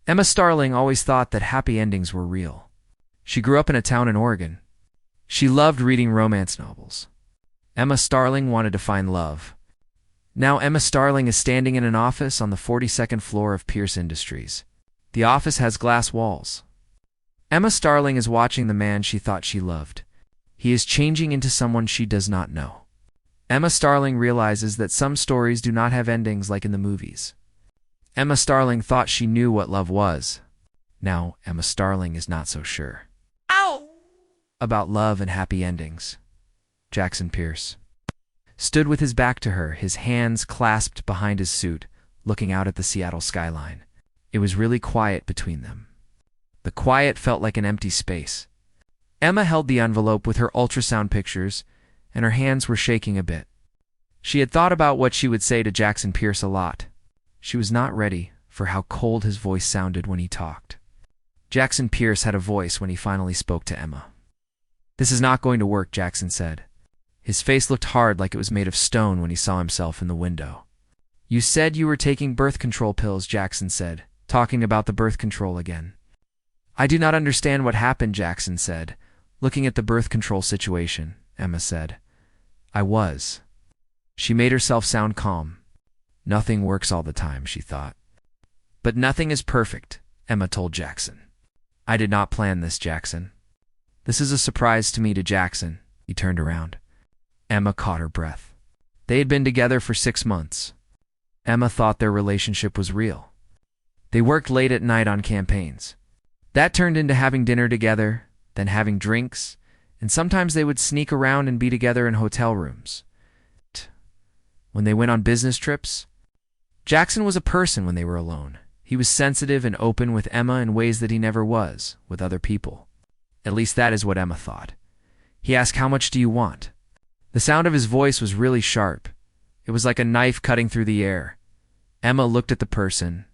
Emma Starling always thought that happy endings were real. She grew up in a town in Oregon. She loved reading romance novels. Emma Starling wanted to find love. Now Emma Starling is standing in an office on the 42nd floor of Pierce Industries. The office has glass walls. Emma Starling is watching the man she thought she loved. He is changing into someone she does not know. Emma Starling realizes that some stories do not have endings like in the movies. Emma Starling thought she knew what love was. Now Emma Starling is not so sure. Ow! About love and happy endings. Jackson Pierce stood with his back to her, his hands clasped behind his suit, looking out at the Seattle skyline. It was really quiet between them. The quiet felt like an empty space. Emma held the envelope with her ultrasound pictures, and her hands were shaking a bit. She had thought about what she would say to Jackson Pierce a lot. She was not ready for how cold his voice sounded when he talked. Jackson Pierce had a voice when he finally spoke to Emma. "This is not going to work," Jackson said. His face looked hard, like it was made of stone when he saw himself in the window. "You said you were taking birth control pills," Jackson said, talking about the birth control again. "I do not understand what happened," Jackson said. "Looking at the birth control situation," Emma said. "I was." She made herself sound calm. Nothing works all the time, she thought. "But nothing is perfect," Emma told Jackson. "I did not plan this, Jackson." "This is a surprise to me," to Jackson. He turned around. Emma caught her breath. They had been together for 6 months. Emma thought their relationship was real. They worked late at night on campaigns. That turned into having dinner together, then having drinks, and sometimes they would sneak around and be together in hotel rooms. When they went on business trips, Jackson was a person when they were alone. He was sensitive and open with Emma in ways that he never was with other people. At least that is what Emma thought. He asked, "How much do you want?" The sound of his voice was really sharp. It was like a knife cutting through the air. Emma looked at the person,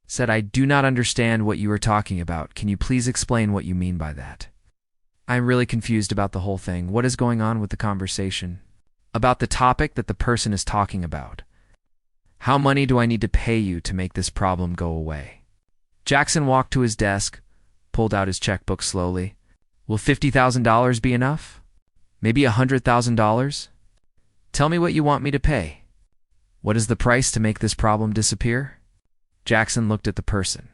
said, "I do not understand what you are talking about. Can you please explain what you mean by that?" "I'm really confused about the whole thing. What is going on with the conversation? About the topic that the person is talking about. How money do I need to pay you to make this problem go away?" Jackson walked to his desk, pulled out his checkbook slowly. "Will $50,000 be enough? Maybe $100,000? Tell me what you want me to pay. What is the price to make this problem disappear?" Jackson looked at the person,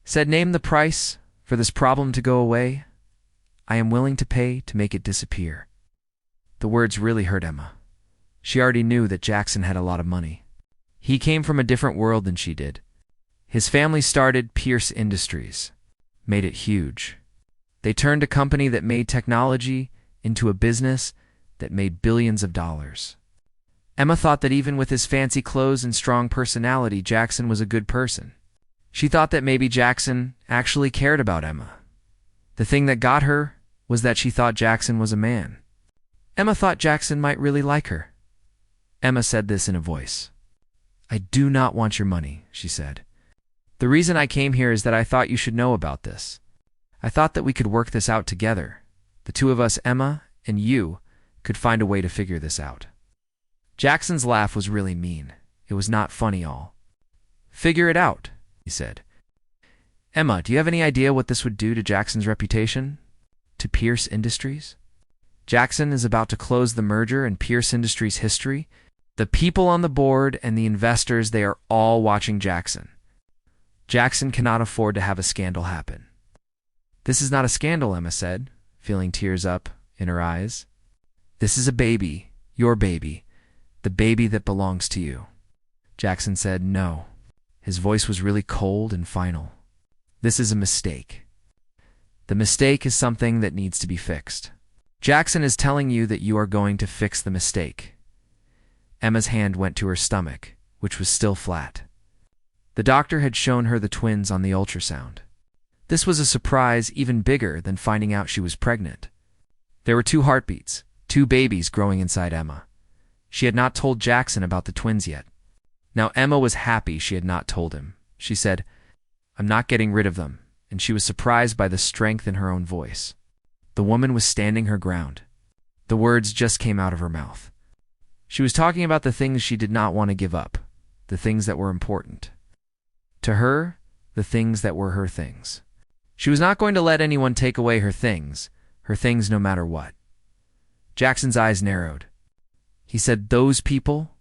said, "Name the price for this problem to go away. I am willing to pay to make it disappear." The words really hurt Emma. She already knew that Jackson had a lot of money. He came from a different world than she did. His family started Pierce Industries, made it huge. They turned a company that made technology into a business that made billions of dollars. Emma thought that even with his fancy clothes and strong personality, Jackson was a good person. She thought that maybe Jackson actually cared about Emma. The thing that got her was that she thought Jackson was a man. Emma thought Jackson might really like her. Emma said this in a voice. "I do not want your money," she said. "The reason I came here is that I thought you should know about this. I thought that we could work this out together. The two of us, Emma and you, could find a way to figure this out." Jackson's laugh was really mean. It was not funny all. "Figure it out," he said. "Emma, do you have any idea what this would do to Jackson's reputation? To Pierce Industries? Jackson is about to close the merger in Pierce Industries history. The people on the board and the investors, they are all watching Jackson. Jackson cannot afford to have a scandal happen." "This is not a scandal," Emma said, feeling tears up in her eyes. "This is a baby, your baby, the baby that belongs to you." Jackson said no. His voice was really cold and final. "This is a mistake. The mistake is something that needs to be fixed. Jackson is telling you that you are going to fix the mistake." Emma's hand went to her stomach, which was still flat. The doctor had shown her the twins on the ultrasound. This was a surprise even bigger than finding out she was pregnant. There were 2 heartbeats, 2 babies growing inside Emma. She had not told Jackson about the twins yet. Now Emma was happy she had not told him. She said, "I'm not getting rid of them," and she was surprised by the strength in her own voice. The woman was standing her ground. The words just came out of her mouth. She was talking about the things she did not want to give up, the things that were important. To her, the things that were her things. She was not going to let anyone take away her things no matter what. Jackson's eyes narrowed. He said, "Those people?"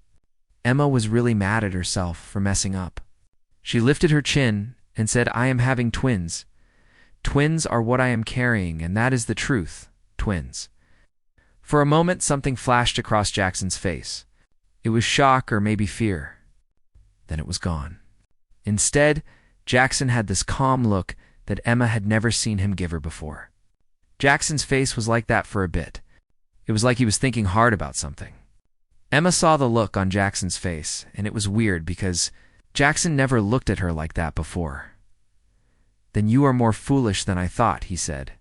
Emma was really mad at herself for messing up. She lifted her chin and said, "I am having twins. Twins are what I am carrying, and that is the truth. Twins." For a moment, something flashed across Jackson's face. It was shock or maybe fear. Then it was gone. Instead, Jackson had this calm look that Emma had never seen him give her before. Jackson's face was like that for a bit. It was like he was thinking hard about something. Emma saw the look on Jackson's face, and it was weird because Jackson never looked at her like that before. "Then you are more foolish than I thought," he said.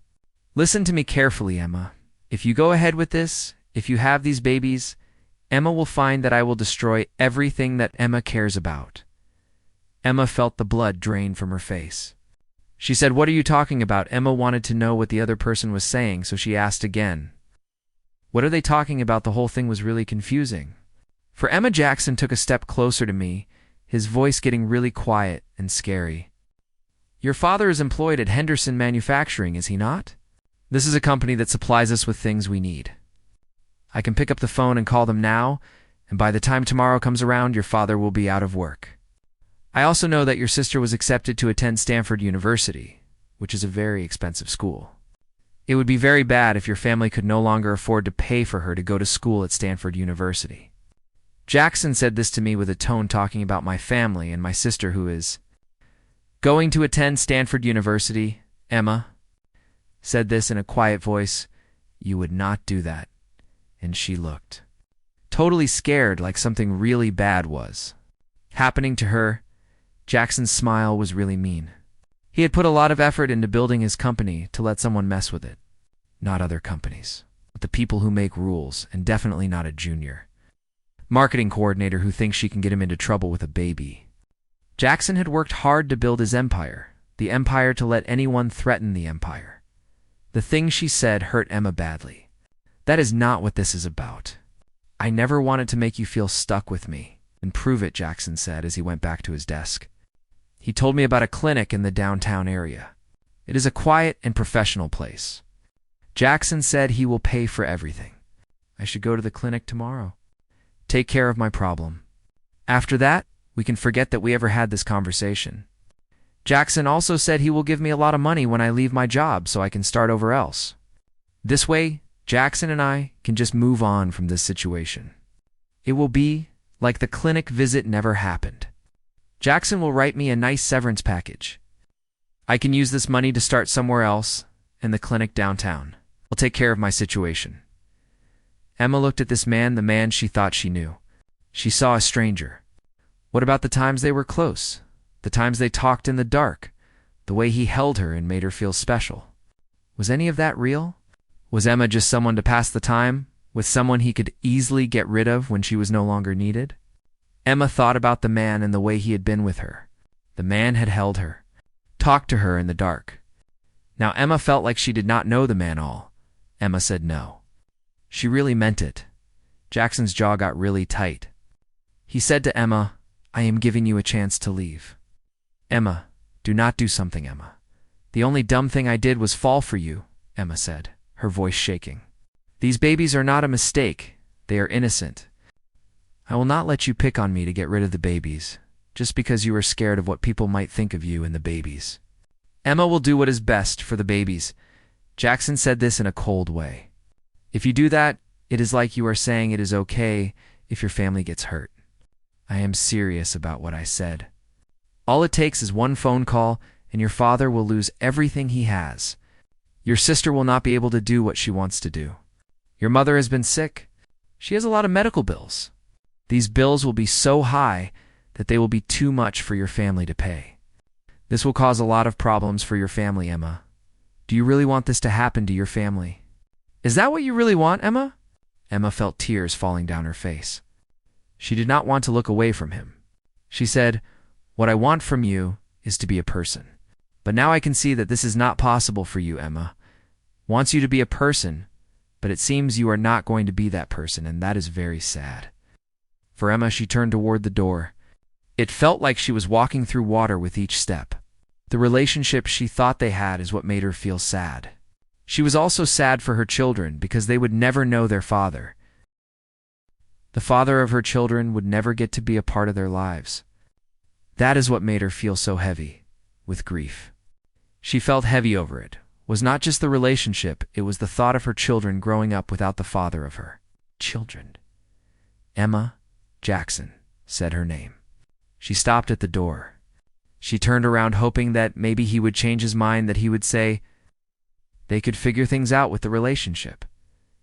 "Listen to me carefully, Emma. If you go ahead with this, if you have these babies, Emma will find that I will destroy everything that Emma cares about." Emma felt the blood drain from her face. She said, "What are you talking about?" Emma wanted to know what the other person was saying, so she asked again. "What are they talking about?" The whole thing was really confusing. For Emma, Jackson took a step closer to me, his voice getting really quiet and scary. "Your father is employed at Henderson Manufacturing, is he not? This is a company that supplies us with things we need. I can pick up the phone and call them now, and by the time tomorrow comes around, your father will be out of work. I also know that your sister was accepted to attend Stanford University, which is a very expensive school. It would be very bad if your family could no longer afford to pay for her to go to school at Stanford University." Jackson said this to me with a tone talking about my family and my sister who is going to attend Stanford University. Emma said this in a quiet voice. "You would not do that." And she looked totally scared, like something really bad was happening to her. Jackson's smile was really mean. He had put a lot of effort into building his company to let someone mess with it. Not other companies, but the people who make rules, and definitely not a junior marketing coordinator who thinks she can get him into trouble with a baby. Jackson had worked hard to build his empire, the empire to let anyone threaten the empire. The thing she said hurt Emma badly. "That is not what this is about. I never wanted to make you feel stuck with me, and prove it," Jackson said as he went back to his desk. He told me about a clinic in the downtown area. It is a quiet and professional place. Jackson said he will pay for everything. I should go to the clinic tomorrow. Take care of my problem. After that, we can forget that we ever had this conversation. Jackson also said he will give me a lot of money when I leave my job so I can start over else. This way, Jackson and I can just move on from this situation. It will be like the clinic visit never happened. Jackson will write me a nice severance package. I can use this money to start somewhere else, and the clinic downtown. I'll take care of my situation. Emma looked at this man, the man she thought she knew. She saw a stranger. What about the times they were close? The times they talked in the dark? The way he held her and made her feel special? Was any of that real? Was Emma just someone to pass the time, with someone he could easily get rid of when she was no longer needed? Emma thought about the man and the way he had been with her. The man had held her, talked to her in the dark. Now Emma felt like she did not know the man all. Emma said no. She really meant it. Jackson's jaw got really tight. He said to Emma, "I am giving you a chance to leave." "Emma, do not do something, Emma. The only dumb thing I did was fall for you," Emma said, her voice shaking. "These babies are not a mistake. They are innocent. I will not let you pick on me to get rid of the babies, just because you are scared of what people might think of you and the babies. Emma will do what is best for the babies." Jackson said this in a cold way. "If you do that, it is like you are saying it is okay if your family gets hurt." I am serious about what I said. All it takes is one phone call, and your father will lose everything he has. Your sister will not be able to do what she wants to do. Your mother has been sick. She has a lot of medical bills. These bills will be so high that they will be too much for your family to pay. This will cause a lot of problems for your family, Emma. Do you really want this to happen to your family? Is that what you really want, Emma? Emma felt tears falling down her face. She did not want to look away from him. She said, "What I want from you is to be a person. But now I can see that this is not possible for you, Emma. Wants you to be a person, but it seems you are not going to be that person, and that is very sad." For Emma, she turned toward the door. It felt like she was walking through water with each step. The relationship she thought they had is what made her feel sad. She was also sad for her children because they would never know their father. The father of her children would never get to be a part of their lives. That is what made her feel so heavy, with grief. She felt heavy over it. It was not just the relationship, it was the thought of her children growing up without the father of her children. Emma Jackson said her name. She stopped at the door. She turned around hoping that maybe he would change his mind, that he would say they could figure things out with the relationship.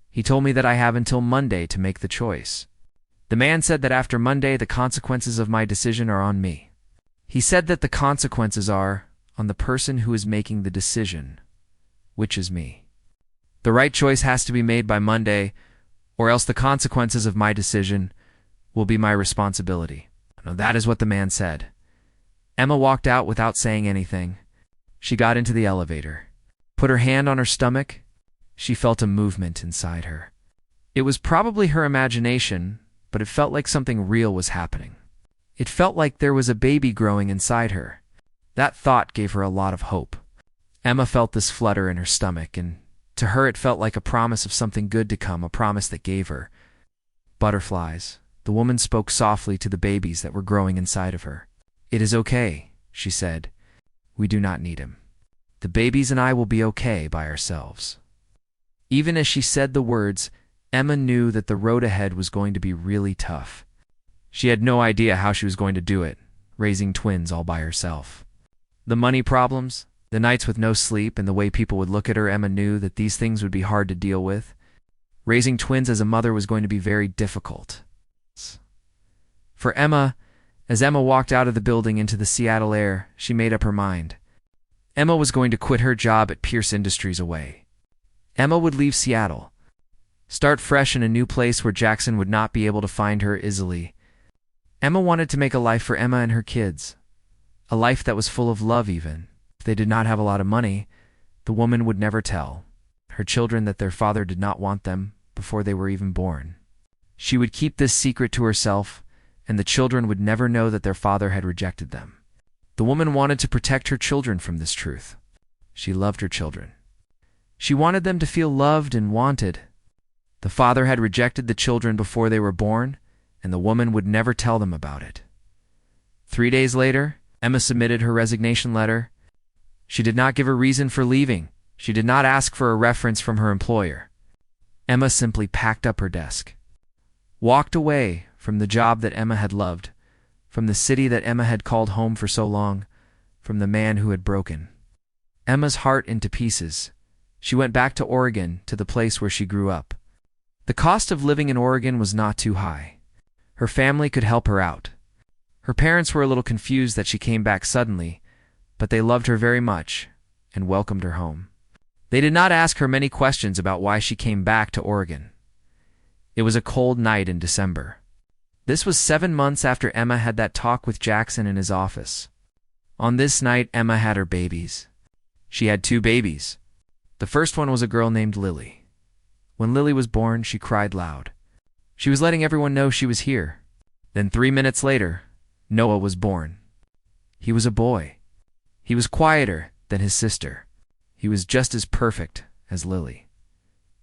He told me that I have until Monday to make the choice. The man said that after Monday, the consequences of my decision are on me. He said that the consequences are on the person who is making the decision, which is me. The right choice has to be made by Monday, or else the consequences of my decision will be my responsibility. Now, that is what the man said. Emma walked out without saying anything. She got into the elevator, put her hand on her stomach. She felt a movement inside her. It was probably her imagination, but it felt like something real was happening. It felt like there was a baby growing inside her. That thought gave her a lot of hope. Emma felt this flutter in her stomach, and to her it felt like a promise of something good to come, a promise that gave her butterflies. The woman spoke softly to the babies that were growing inside of her. "It is okay," she said. "We do not need him. The babies and I will be okay by ourselves." Even as she said the words, Emma knew that the road ahead was going to be really tough. She had no idea how she was going to do it, raising twins all by herself. The money problems, the nights with no sleep, and the way people would look at her, Emma knew that these things would be hard to deal with. Raising twins as a mother was going to be very difficult. For Emma, as Emma walked out of the building into the Seattle air, she made up her mind. Emma was going to quit her job at Pierce Industries away. Emma would leave Seattle, start fresh in a new place where Jackson would not be able to find her easily. Emma wanted to make a life for Emma and her kids, a life that was full of love even. If they did not have a lot of money, the woman would never tell her children that their father did not want them before they were even born. She would keep this secret to herself, and the children would never know that their father had rejected them. The woman wanted to protect her children from this truth. She loved her children. She wanted them to feel loved and wanted. The father had rejected the children before they were born, and the woman would never tell them about it. 3 days later, Emma submitted her resignation letter. She did not give a reason for leaving. She did not ask for a reference from her employer. Emma simply packed up her desk, walked away from the job that Emma had loved, from the city that Emma had called home for so long, from the man who had broken Emma's heart into pieces. She went back to Oregon, to the place where she grew up. The cost of living in Oregon was not too high. Her family could help her out. Her parents were a little confused that she came back suddenly, but they loved her very much and welcomed her home. They did not ask her many questions about why she came back to Oregon. It was a cold night in December. This was 7 months after Emma had that talk with Jackson in his office. On this night, Emma had her babies. She had 2 babies. The first one was a girl named Lily. When Lily was born, she cried loud. She was letting everyone know she was here. Then 3 minutes later, Noah was born. He was a boy. He was quieter than his sister. He was just as perfect as Lily.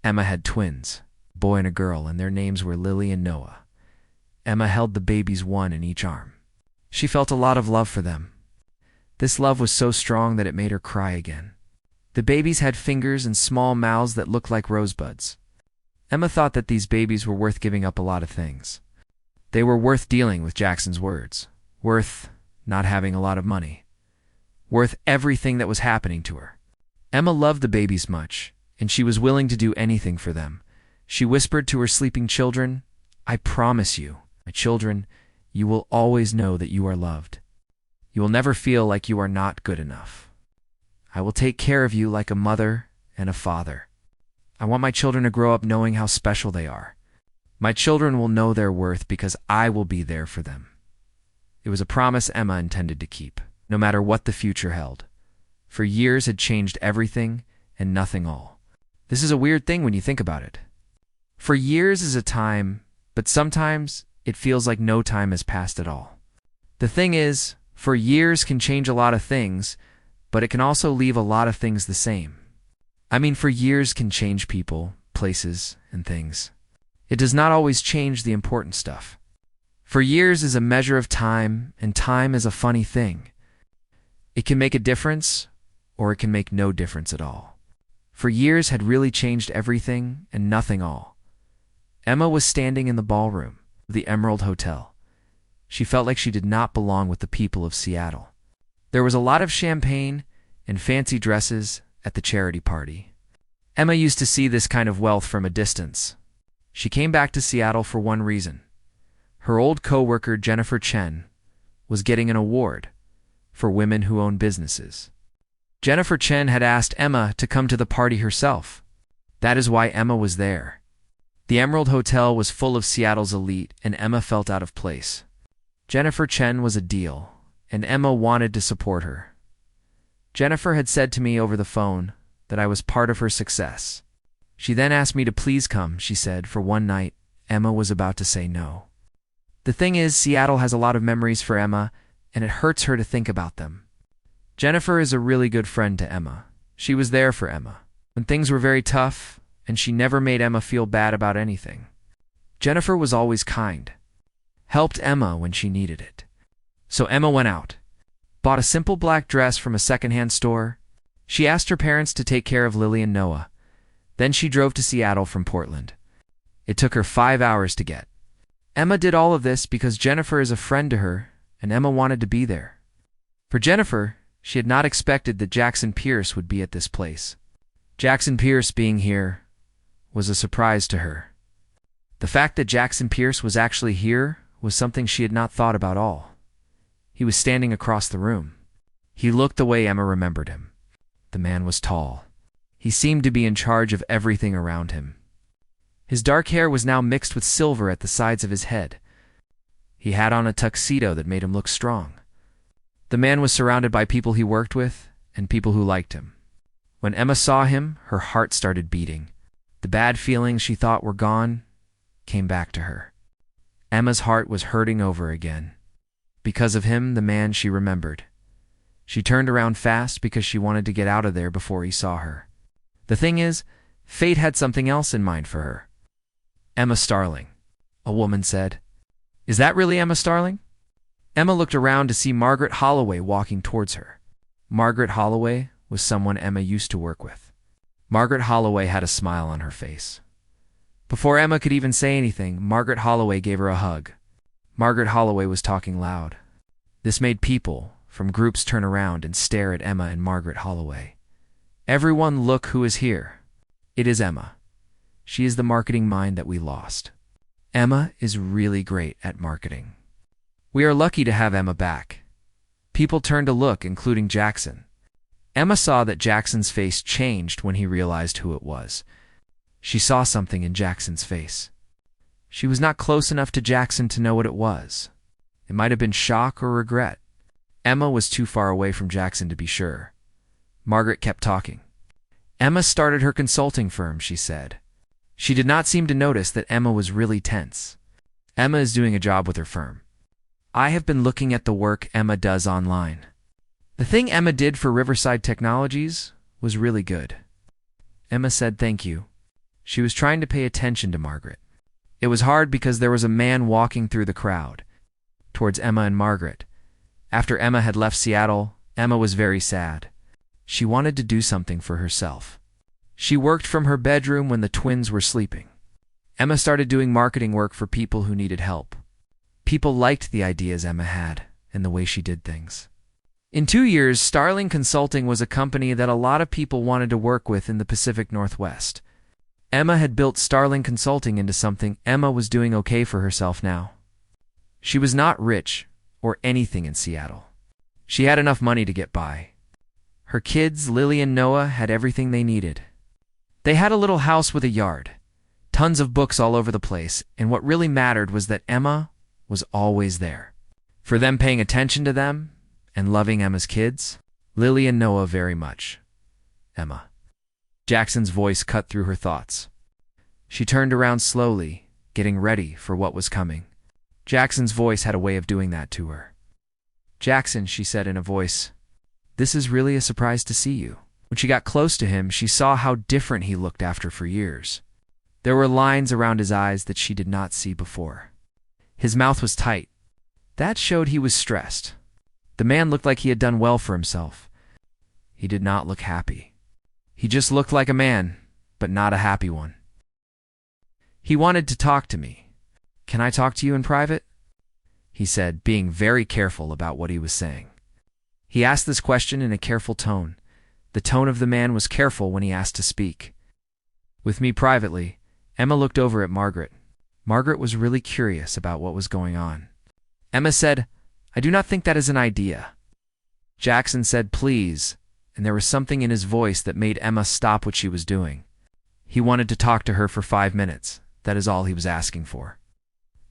Emma had twins, a boy and a girl, and their names were Lily and Noah. Emma held the babies, one in each arm. She felt a lot of love for them. This love was so strong that it made her cry again. The babies had fingers and small mouths that looked like rosebuds. Emma thought that these babies were worth giving up a lot of things. They were worth dealing with Jackson's words, worth not having a lot of money, worth everything that was happening to her. Emma loved the babies much, and she was willing to do anything for them. She whispered to her sleeping children, "I promise you, my children, you will always know that you are loved. You will never feel like you are not good enough. I will take care of you like a mother and a father. I want my children to grow up knowing how special they are. My children will know their worth because I will be there for them." It was a promise Emma intended to keep, no matter what the future held. For years had changed everything and nothing all. This is a weird thing when you think about it. For years is a time, but sometimes it feels like no time has passed at all. The thing is, for years can change a lot of things, but it can also leave a lot of things the same. I mean, for years can change people, places, and things. It does not always change the important stuff. For years is a measure of time, and time is a funny thing. It can make a difference, or it can make no difference at all. For years had really changed everything and nothing all. Emma was standing in the ballroom of the Emerald Hotel. She felt like she did not belong with the people of Seattle. There was a lot of champagne and fancy dresses at the charity party. Emma used to see this kind of wealth from a distance. She came back to Seattle for one reason. Her old co-worker Jennifer Chen was getting an award for women who own businesses. Jennifer Chen had asked Emma to come to the party herself. That is why Emma was there. The Emerald Hotel was full of Seattle's elite, and Emma felt out of place. Jennifer Chen was a deal, and Emma wanted to support her. Jennifer had said to me over the phone that I was part of her success. She then asked me to please come, she said, for one night. Emma was about to say no. The thing is, Seattle has a lot of memories for Emma, and it hurts her to think about them. Jennifer is a really good friend to Emma. She was there for Emma when things were very tough, and she never made Emma feel bad about anything. Jennifer was always kind, helped Emma when she needed it. So Emma went out, bought a simple black dress from a secondhand store. She asked her parents to take care of Lily and Noah. Then she drove to Seattle from Portland. It took her 5 hours to get. Emma did all of this because Jennifer is a friend to her, and Emma wanted to be there. For Jennifer, she had not expected that Jackson Pierce would be at this place. Jackson Pierce being here was a surprise to her. The fact that Jackson Pierce was actually here was something she had not thought about all. He was standing across the room. He looked the way Emma remembered him. The man was tall. He seemed to be in charge of everything around him. His dark hair was now mixed with silver at the sides of his head. He had on a tuxedo that made him look strong. The man was surrounded by people he worked with and people who liked him. When Emma saw him, her heart started beating. The bad feelings she thought were gone came back to her. Emma's heart was hurting over again. Because of him, the man she remembered. She turned around fast because she wanted to get out of there before he saw her. The thing is, fate had something else in mind for her. Emma Starling, a woman said. Is that really Emma Starling? Emma looked around to see Margaret Holloway walking towards her. Margaret Holloway was someone Emma used to work with. Margaret Holloway had a smile on her face. Before Emma could even say anything, Margaret Holloway gave her a hug. Margaret Holloway was talking loud. This made people from groups turn around and stare at Emma and Margaret Holloway. Everyone, look who is here. It is Emma. She is the marketing mind that we lost. Emma is really great at marketing. We are lucky to have Emma back. People turned to look, including Jackson. Emma saw that Jackson's face changed when he realized who it was. She saw something in Jackson's face. She was not close enough to Jackson to know what it was. It might have been shock or regret. Emma was too far away from Jackson to be sure. Margaret kept talking. Emma started her consulting firm, she said. She did not seem to notice that Emma was really tense. Emma is doing a job with her firm. I have been looking at the work Emma does online. The thing Emma did for Riverside Technologies was really good. Emma said thank you. She was trying to pay attention to Margaret. It was hard because there was a man walking through the crowd towards Emma and Margaret. After Emma had left Seattle, Emma was very sad. She wanted to do something for herself. She worked from her bedroom when the twins were sleeping. Emma started doing marketing work for people who needed help. People liked the ideas Emma had and the way she did things. In 2 years, Starling Consulting was a company that a lot of people wanted to work with in the Pacific Northwest. Emma had built Starling Consulting into something. Emma was doing okay for herself now. She was not rich or anything in Seattle. She had enough money to get by. Her kids, Lily and Noah, had everything they needed. They had a little house with a yard, tons of books all over the place, and what really mattered was that Emma was always there. For them paying attention to them and loving Emma's kids, Lily and Noah very much. Emma. Jackson's voice cut through her thoughts. She turned around slowly, getting ready for what was coming. Jackson's voice had a way of doing that to her. Jackson, she said in a voice. This is really a surprise to see you." When she got close to him, she saw how different he looked after for years. There were lines around his eyes that she did not see before. His mouth was tight. That showed he was stressed. The man looked like he had done well for himself. He did not look happy. He just looked like a man, but not a happy one. He wanted to talk to me. "Can I talk to you in private?" he said, being very careful about what he was saying. He asked this question in a careful tone. The tone of the man was careful when he asked to speak. "With me privately." Emma looked over at Margaret. Margaret was really curious about what was going on. Emma said, "I do not think that is an idea." Jackson said, "Please," and there was something in his voice that made Emma stop what she was doing. He wanted to talk to her for 5 minutes. That is all he was asking for.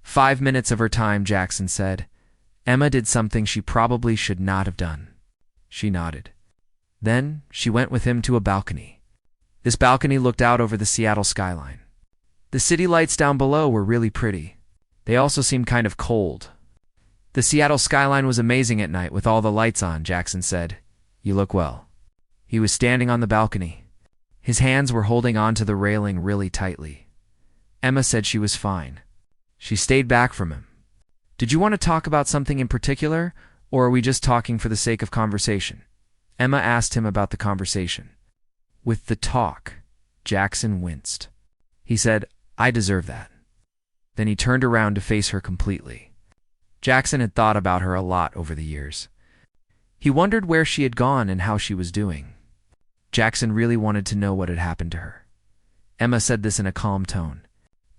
5 minutes of her time, Jackson said. Emma did something she probably should not have done. She nodded. Then she went with him to a balcony. This balcony looked out over the Seattle skyline. The city lights down below were really pretty. They also seemed kind of cold. "The Seattle skyline was amazing at night with all the lights on," Jackson said. "You look well." He was standing on the balcony. His hands were holding onto the railing really tightly. Emma said she was fine. She stayed back from him. "Did you want to talk about something in particular, or are we just talking for the sake of conversation?" Emma asked him about the conversation. With the talk, Jackson winced. He said, "I deserve that." Then he turned around to face her completely. Jackson had thought about her a lot over the years. He wondered where she had gone and how she was doing. Jackson really wanted to know what had happened to her. Emma said this in a calm tone.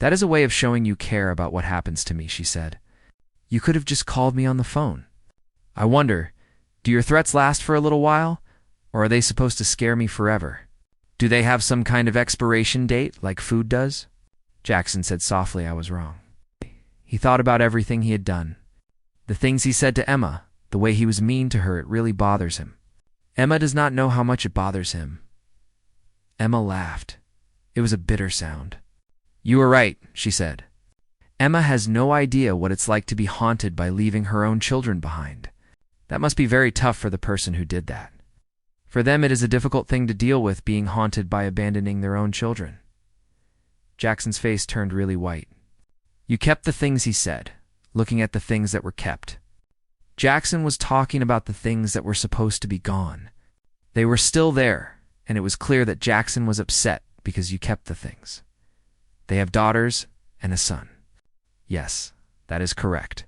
"That is a way of showing you care about what happens to me," she said. "You could have just called me on the phone. I wonder, do your threats last for a little while, or are they supposed to scare me forever? Do they have some kind of expiration date, like food does?" Jackson said softly, "I was wrong." He thought about everything he had done. The things he said to Emma, the way he was mean to her, it really bothers him. Emma does not know how much it bothers him. Emma laughed. It was a bitter sound. "You were right," she said. Emma has no idea what it's like to be haunted by leaving her own children behind. That must be very tough for the person who did that. For them, it is a difficult thing to deal with, being haunted by abandoning their own children. Jackson's face turned really white. You kept the things he said, looking at the things that were kept. Jackson was talking about the things that were supposed to be gone. They were still there, and it was clear that Jackson was upset because you kept the things. They have daughters and a son. Yes, that is correct.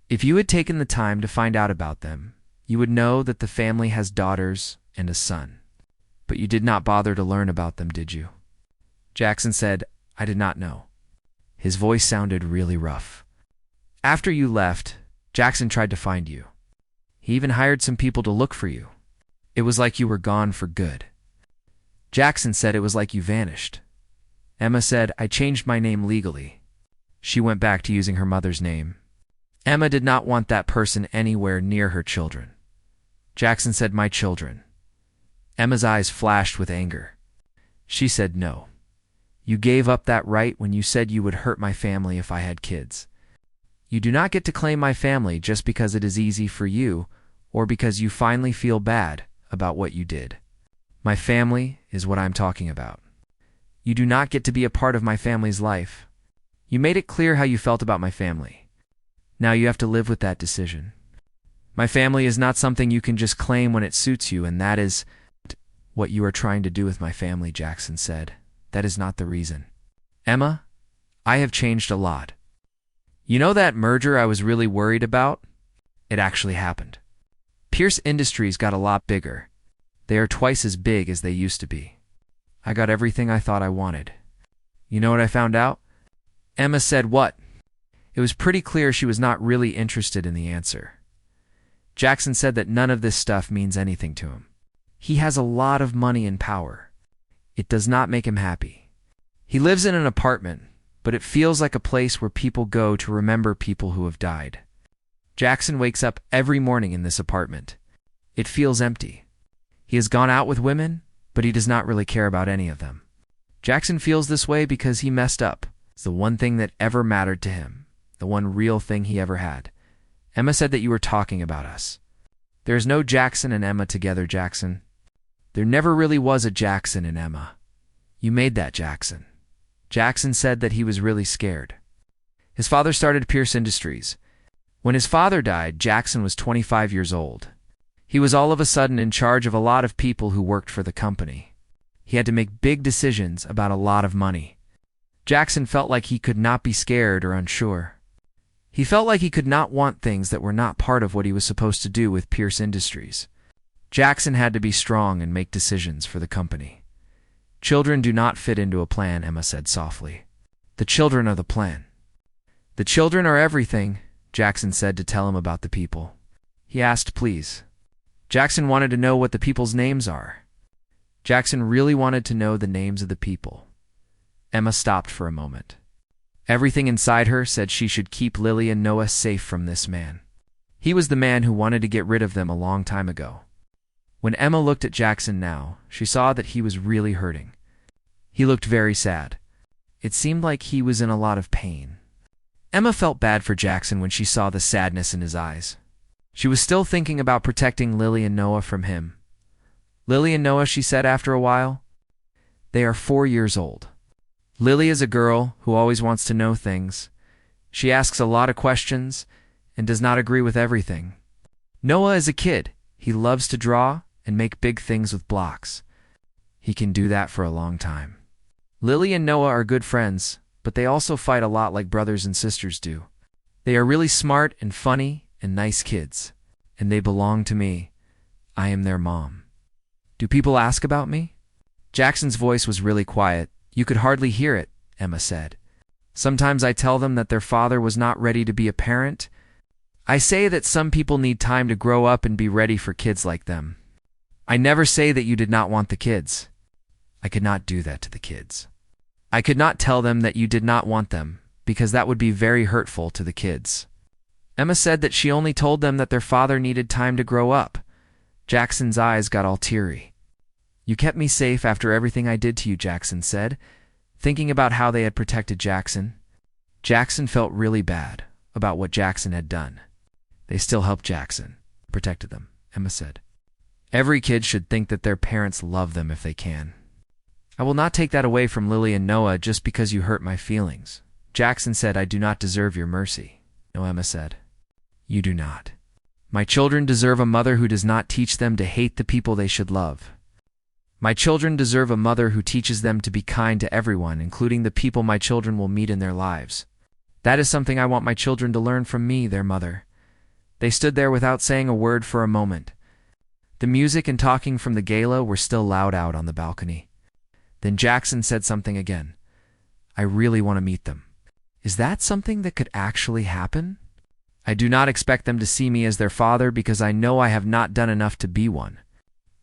If you had taken the time to find out about them, you would know that the family has daughters and a son. But you did not bother to learn about them, did you? Jackson said, "I did not know." His voice sounded really rough. After you left, Jackson tried to find you. He even hired some people to look for you. It was like you were gone for good. Jackson said it was like you vanished. Emma said, "I changed my name legally." She went back to using her mother's name. Emma did not want that person anywhere near her children. Jackson said, "My children." Emma's eyes flashed with anger. She said, "No. You gave up that right when you said you would hurt my family if I had kids. You do not get to claim my family just because it is easy for you or because you finally feel bad about what you did. My family is what I'm talking about. You do not get to be a part of my family's life. You made it clear how you felt about my family. Now you have to live with that decision. My family is not something you can just claim when it suits you, and that is what you are trying to do with my family," Jackson said. "That is not the reason. Emma, I have changed a lot. You know that merger I was really worried about? It actually happened. Pierce Industries got a lot bigger. They are twice as big as they used to be. I got everything I thought I wanted. You know what I found out?" Emma said, "What?" It was pretty clear she was not really interested in the answer. Jackson said that none of this stuff means anything to him. He has a lot of money and power. It does not make him happy. He lives in an apartment, but it feels like a place where people go to remember people who have died. Jackson wakes up every morning in this apartment. It feels empty. He has gone out with women, but he does not really care about any of them. Jackson feels this way because he messed up. It's the one thing that ever mattered to him, the one real thing he ever had. Emma said that you were talking about us. There's no Jackson and Emma together, Jackson. There never really was a Jackson and Emma. You made that Jackson. Jackson said that he was really scared. His father started Pierce Industries. When his father died, Jackson was 25 years old. He was all of a sudden in charge of a lot of people who worked for the company. He had to make big decisions about a lot of money. Jackson felt like he could not be scared or unsure. He felt like he could not want things that were not part of what he was supposed to do with Pierce Industries. Jackson had to be strong and make decisions for the company. Children do not fit into a plan, Emma said softly. The children are the plan. The children are everything, Jackson said to tell him about the people. He asked, please. Jackson wanted to know what the people's names are. Jackson really wanted to know the names of the people. Emma stopped for a moment. Everything inside her said she should keep Lily and Noah safe from this man. He was the man who wanted to get rid of them a long time ago. When Emma looked at Jackson now, she saw that he was really hurting. He looked very sad. It seemed like he was in a lot of pain. Emma felt bad for Jackson when she saw the sadness in his eyes. She was still thinking about protecting Lily and Noah from him. Lily and Noah, she said after a while. They are 4 years old. Lily is a girl who always wants to know things. She asks a lot of questions and does not agree with everything. Noah is a kid. He loves to draw and make big things with blocks. He can do that for a long time. Lily and Noah are good friends, but they also fight a lot like brothers and sisters do. They are really smart and funny and nice kids, and they belong to me. I am their mom. Do people ask about me? Jackson's voice was really quiet. You could hardly hear it, Emma said. Sometimes I tell them that their father was not ready to be a parent. I say that some people need time to grow up and be ready for kids like them. I never say that you did not want the kids. I could not do that to the kids. I could not tell them that you did not want them, because that would be very hurtful to the kids. Emma said that she only told them that their father needed time to grow up. Jackson's eyes got all teary. You kept me safe after everything I did to you, Jackson said, thinking about how they had protected Jackson. Jackson felt really bad about what Jackson had done. They still helped Jackson, protected them, Emma said. Every kid should think that their parents love them if they can. I will not take that away from Lily and Noah just because you hurt my feelings. Jackson said, I do not deserve your mercy. No, Emma said. You do not. My children deserve a mother who does not teach them to hate the people they should love. My children deserve a mother who teaches them to be kind to everyone, including the people my children will meet in their lives. That is something I want my children to learn from me, their mother. They stood there without saying a word for a moment. The music and talking from the gala were still loud out on the balcony. Then Jackson said something again. I really want to meet them. Is that something that could actually happen? I do not expect them to see me as their father because I know I have not done enough to be one.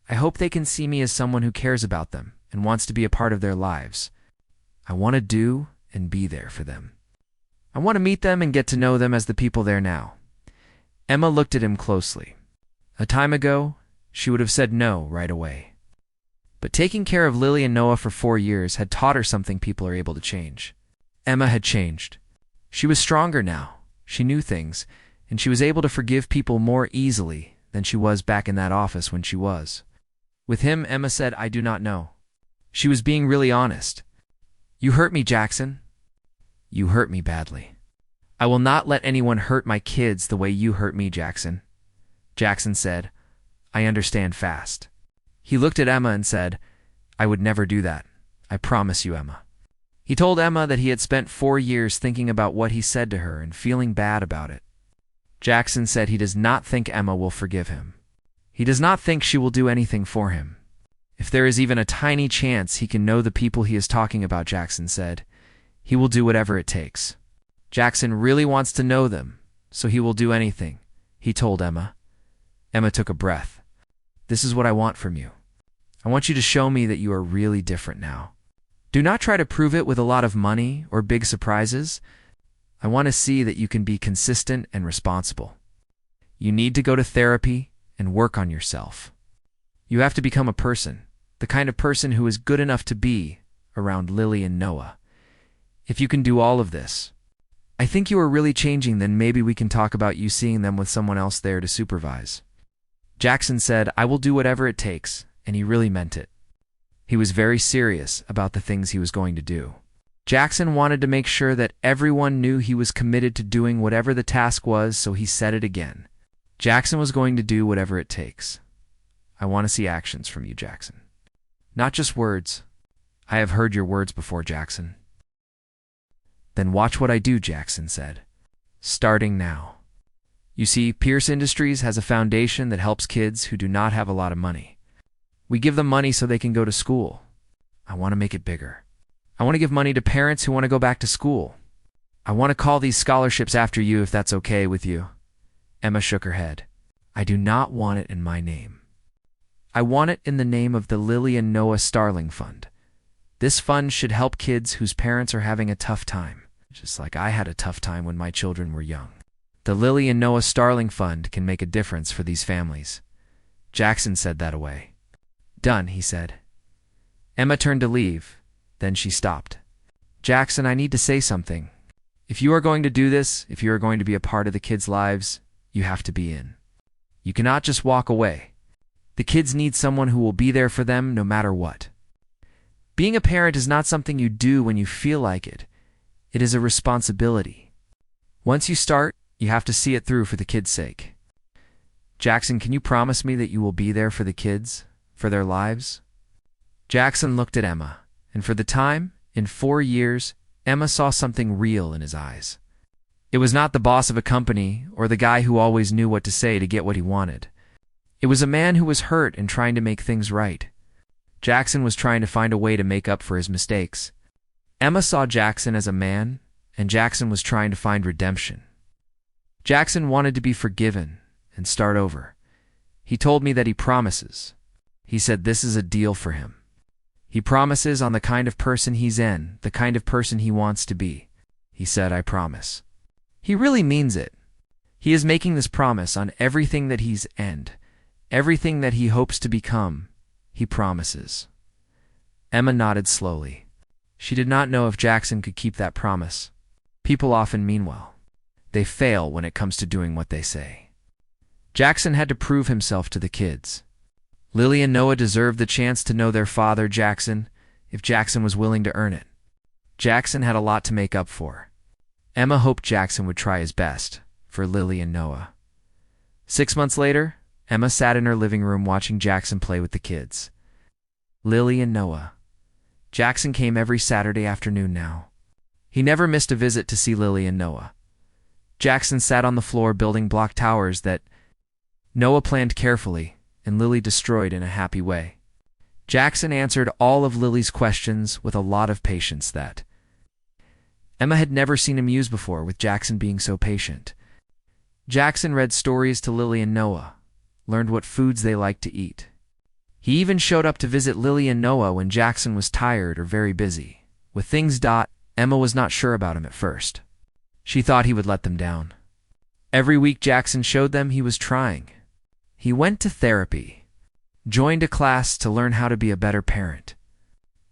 I hope they can see me as someone who cares about them and wants to be a part of their lives. I want to do and be there for them. I want to meet them and get to know them as the people there now. Emma looked at him closely. A time ago, she would have said no right away. But taking care of Lily and Noah for 4 years had taught her something people are able to change. Emma had changed. She was stronger now. She knew things, and she was able to forgive people more easily than she was back in that office when she was. With him, Emma said, I do not know. She was being really honest. You hurt me, Jackson. You hurt me badly. I will not let anyone hurt my kids the way you hurt me, Jackson. Jackson said, I understand fast. He looked at Emma and said, I would never do that. I promise you, Emma. He told Emma that he had spent 4 years thinking about what he said to her and feeling bad about it. Jackson said he does not think Emma will forgive him. He does not think she will do anything for him. If there is even a tiny chance he can know the people he is talking about, Jackson said, he will do whatever it takes. Jackson really wants to know them, so he will do anything, he told Emma. Emma took a breath. This is what I want from you. I want you to show me that you are really different now. Do not try to prove it with a lot of money or big surprises. I want to see that you can be consistent and responsible. You need to go to therapy and work on yourself. You have to become a person, the kind of person who is good enough to be around Lily and Noah. If you can do all of this, I think you are really changing, then maybe we can talk about you seeing them with someone else there to supervise. Jackson said, "I will do whatever it takes," and he really meant it. He was very serious about the things he was going to do. Jackson wanted to make sure that everyone knew he was committed to doing whatever the task was, so he said it again. Jackson was going to do whatever it takes. "I want to see actions from you, Jackson. Not just words. I have heard your words before, Jackson." "Then watch what I do," Jackson said. "Starting now. You see, Pierce Industries has a foundation that helps kids who do not have a lot of money. We give them money so they can go to school. I want to make it bigger. I want to give money to parents who want to go back to school. I want to call these scholarships after you, if that's okay with you." Emma shook her head. "I do not want it in my name. I want it in the name of the Lily and Noah Starling Fund. This fund should help kids whose parents are having a tough time, just like I had a tough time when my children were young. The Lily and Noah Starling Fund can make a difference for these families." Jackson said that away. "Done," he said. Emma turned to leave. Then she stopped. "Jackson, I need to say something. If you are going to do this, if you are going to be a part of the kids' lives, you have to be in. You cannot just walk away. The kids need someone who will be there for them no matter what. Being a parent is not something you do when you feel like it. It is a responsibility. Once you start, you have to see it through for the kids' sake. Jackson, can you promise me that you will be there for the kids, for their lives?" Jackson looked at Emma, and for the time, in 4 years, Emma saw something real in his eyes. It was not the boss of a company or the guy who always knew what to say to get what he wanted. It was a man who was hurt and trying to make things right. Jackson was trying to find a way to make up for his mistakes. Emma saw Jackson as a man, and Jackson was trying to find redemption. Jackson wanted to be forgiven and start over. He told me that he promises. He said this is a deal for him. He promises on the kind of person he's in, the kind of person he wants to be. He said, "I promise." He really means it. He is making this promise on everything that he's and everything that he hopes to become. He promises. Emma nodded slowly. She did not know if Jackson could keep that promise. People often mean well. They fail when it comes to doing what they say. Jackson had to prove himself to the kids. Lily and Noah deserved the chance to know their father, Jackson, if Jackson was willing to earn it. Jackson had a lot to make up for. Emma hoped Jackson would try his best for Lily and Noah. 6 months later, Emma sat in her living room watching Jackson play with the kids. Lily and Noah. Jackson came every Saturday afternoon now. He never missed a visit to see Lily and Noah. Jackson sat on the floor building block towers that Noah planned carefully and Lily destroyed in a happy way. Jackson answered all of Lily's questions with a lot of patience that Emma had never seen him use before, with Jackson being so patient. Jackson read stories to Lily and Noah, learned what foods they liked to eat. He even showed up to visit Lily and Noah when Jackson was tired or very busy. With things. Emma was not sure about him at first. She thought he would let them down. Every week Jackson showed them he was trying. He went to therapy, joined a class to learn how to be a better parent.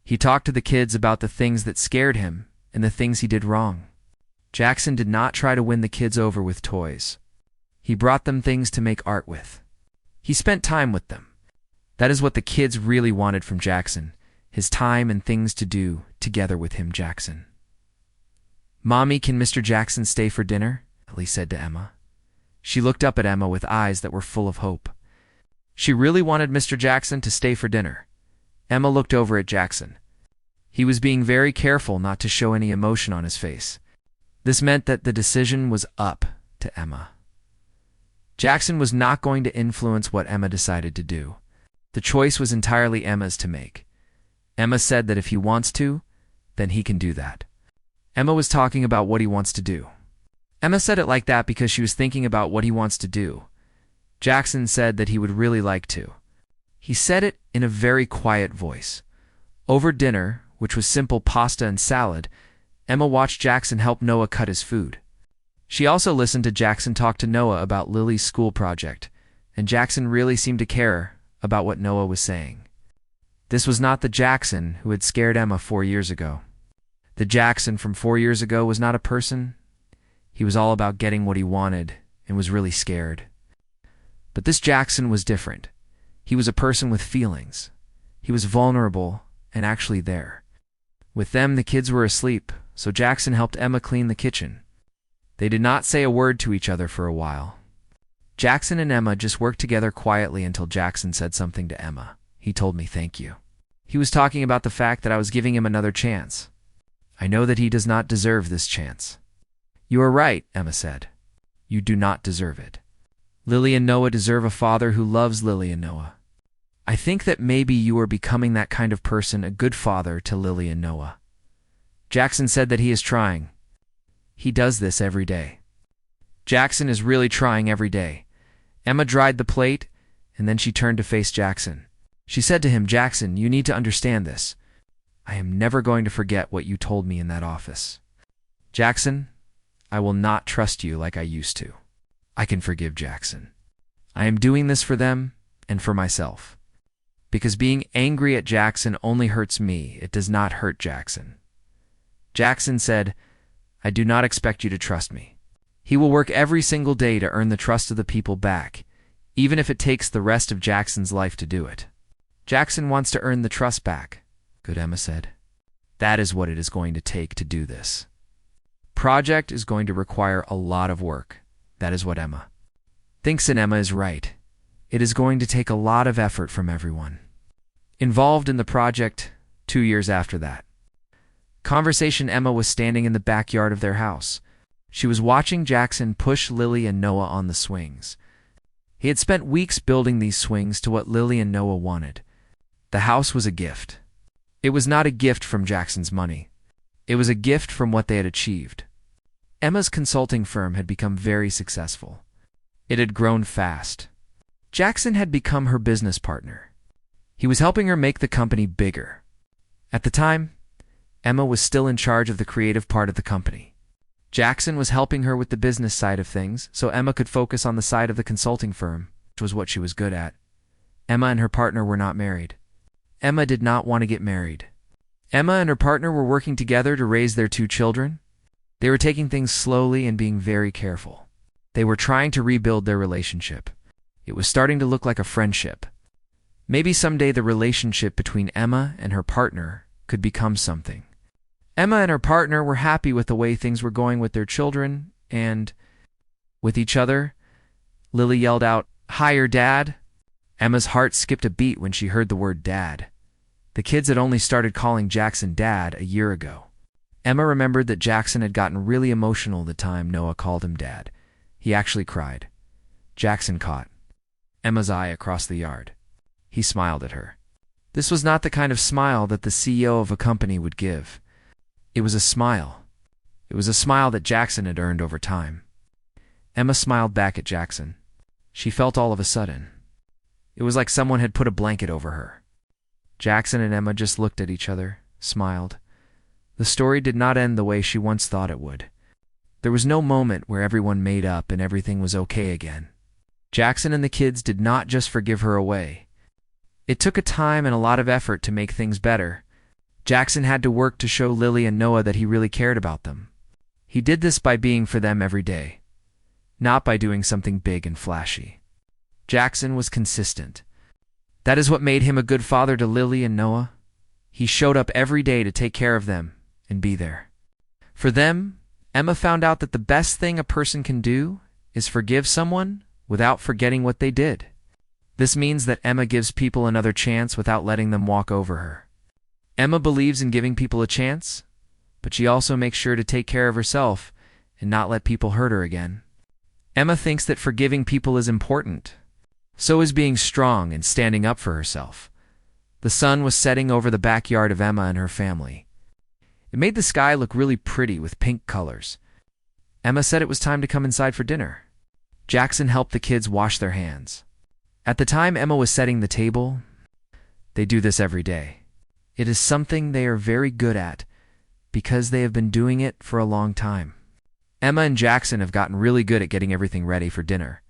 He talked to the kids about the things that scared him and the things he did wrong. Jackson did not try to win the kids over with toys. He brought them things to make art with. He spent time with them. That is what the kids really wanted from Jackson, his time and things to do together with him, Jackson. "Mommy, can Mr. Jackson stay for dinner?" Lily said to Emma. She looked up at Emma with eyes that were full of hope. She really wanted Mr. Jackson to stay for dinner. Emma looked over at Jackson. He was being very careful not to show any emotion on his face. This meant that the decision was up to Emma. Jackson was not going to influence what Emma decided to do. The choice was entirely Emma's to make. Emma said that if he wants to, then he can do that. Emma was talking about what he wants to do. Emma said it like that because she was thinking about what he wants to do. Jackson said that he would really like to. He said it in a very quiet voice. Over dinner, which was simple pasta and salad, Emma watched Jackson help Noah cut his food. She also listened to Jackson talk to Noah about Lily's school project, and Jackson really seemed to care about what Noah was saying. This was not the Jackson who had scared Emma 4 years ago. The Jackson from 4 years ago was not a person. He was all about getting what he wanted and was really scared. But this Jackson was different. He was a person with feelings. He was vulnerable and actually there. With them, the kids were asleep, so Jackson helped Emma clean the kitchen. They did not say a word to each other for a while. Jackson and Emma just worked together quietly until Jackson said something to Emma. He told me thank you. He was talking about the fact that I was giving him another chance. I know that he does not deserve this chance. You are right, Emma said. You do not deserve it. Lily and Noah deserve a father who loves Lily and Noah. I think that maybe you are becoming that kind of person, a good father to Lily and Noah. Jackson said that he is trying. He does this every day. Jackson is really trying every day. Emma dried the plate, and then she turned to face Jackson. She said to him, Jackson, you need to understand this. I am never going to forget what you told me in that office. Jackson, I will not trust you like I used to. I can forgive Jackson. I am doing this for them and for myself. Because being angry at Jackson only hurts me, it does not hurt Jackson. Jackson said, I do not expect you to trust me. He will work every single day to earn the trust of the people back, even if it takes the rest of Jackson's life to do it. Jackson wants to earn the trust back, good Emma said. That is what it is going to take to do this. Project is going to require a lot of work. That is what Emma thinks, and Emma is right. It is going to take a lot of effort from everyone involved in the project. 2 years after that conversation, Emma was standing in the backyard of their house. She was watching Jackson push Lily and Noah on the swings. He had spent weeks building these swings to what Lily and Noah wanted. The house was a gift. It was not a gift from Jackson's money. It was a gift from what they had achieved. Emma's consulting firm had become very successful. It had grown fast. Jackson had become her business partner. He was helping her make the company bigger. At the time, Emma was still in charge of the creative part of the company. Jackson was helping her with the business side of things, so Emma could focus on the side of the consulting firm, which was what she was good at. Emma and her partner were not married. Emma did not want to get married. Emma and her partner were working together to raise their 2 children. They were taking things slowly and being very careful. They were trying to rebuild their relationship. It was starting to look like a friendship. Maybe someday the relationship between Emma and her partner could become something. Emma and her partner were happy with the way things were going with their children and with each other. Lily yelled out, "Hire Dad!" Emma's heart skipped a beat when she heard the word Dad. The kids had only started calling Jackson Dad a year ago. Emma remembered that Jackson had gotten really emotional the time Noah called him Dad. He actually cried. Jackson caught Emma's eye across the yard. He smiled at her. This was not the kind of smile that the CEO of a company would give. It was a smile. It was a smile that Jackson had earned over time. Emma smiled back at Jackson. She felt all of a sudden. It was like someone had put a blanket over her. Jackson and Emma just looked at each other, smiled. The story did not end the way she once thought it would. There was no moment where everyone made up and everything was okay again. Jackson and the kids did not just forgive her away. It took a time and a lot of effort to make things better. Jackson had to work to show Lily and Noah that he really cared about them. He did this by being for them every day, not by doing something big and flashy. Jackson was consistent. That is what made him a good father to Lily and Noah. He showed up every day to take care of them and be there. For them, Emma found out that the best thing a person can do is forgive someone without forgetting what they did. This means that Emma gives people another chance without letting them walk over her. Emma believes in giving people a chance, but she also makes sure to take care of herself and not let people hurt her again. Emma thinks that forgiving people is important. So is being strong and standing up for herself. The sun was setting over the backyard of Emma and her family. It made the sky look really pretty with pink colors. Emma said it was time to come inside for dinner. Jackson helped the kids wash their hands. At the time Emma was setting the table, they do this every day. It is something they are very good at because they have been doing it for a long time. Emma and Jackson have gotten really good at getting everything ready for dinner.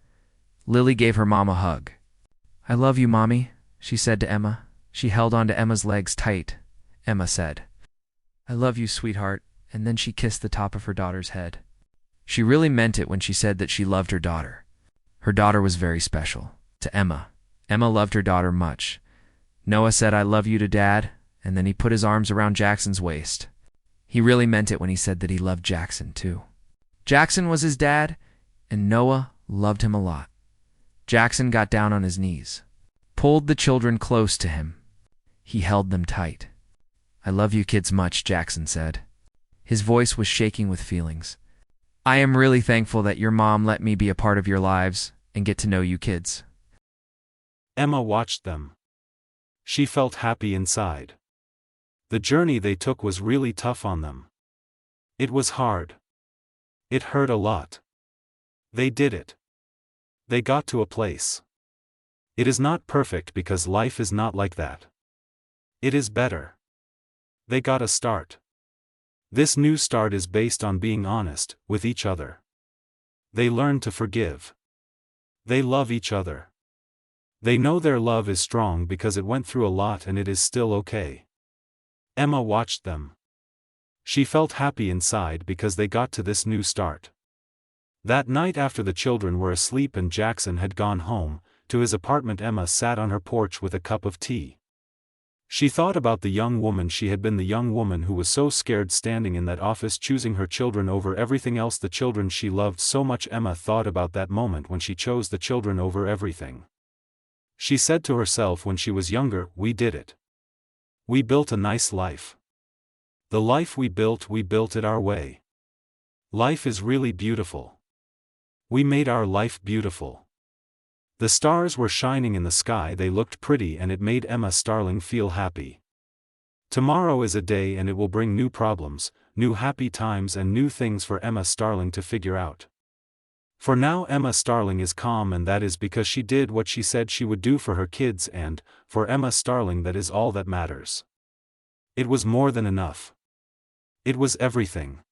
Lily gave her mom a hug. "I love you, Mommy," she said to Emma. She held onto Emma's legs tight. Emma said, "I love you, sweetheart," and then she kissed the top of her daughter's head. She really meant it when she said that she loved her daughter. Her daughter was very special to Emma. Emma loved her daughter much. Noah said, "I love you to Dad," and then he put his arms around Jackson's waist. He really meant it when he said that he loved Jackson too. Jackson was his dad, and Noah loved him a lot. Jackson got down on his knees, pulled the children close to him. He held them tight. "I love you kids much," Jackson said. His voice was shaking with feelings. "I am really thankful that your mom let me be a part of your lives and get to know you kids." Emma watched them. She felt happy inside. The journey they took was really tough on them. It was hard. It hurt a lot. They did it. They got to a place. It is not perfect because life is not like that. It is better. They got a start. This new start is based on being honest with each other. They learn to forgive. They love each other. They know their love is strong because it went through a lot and it is still okay. Emma watched them. She felt happy inside because they got to this new start. That night after the children were asleep and Jackson had gone home to his apartment, Emma sat on her porch with a cup of tea. She thought about the young woman she had been, the young woman who was so scared standing in that office choosing her children over everything else, the children she loved so much. Emma thought about that moment when she chose the children over everything. She said to herself when she was younger, "We did it. We built a nice life. The life we built it our way. Life is really beautiful. We made our life beautiful." The stars were shining in the sky, they looked pretty, and it made Emma Starling feel happy. Tomorrow is a day and it will bring new problems, new happy times and new things for Emma Starling to figure out. For now Emma Starling is calm, and that is because she did what she said she would do for her kids, and, for Emma Starling, that is all that matters. It was more than enough. It was everything.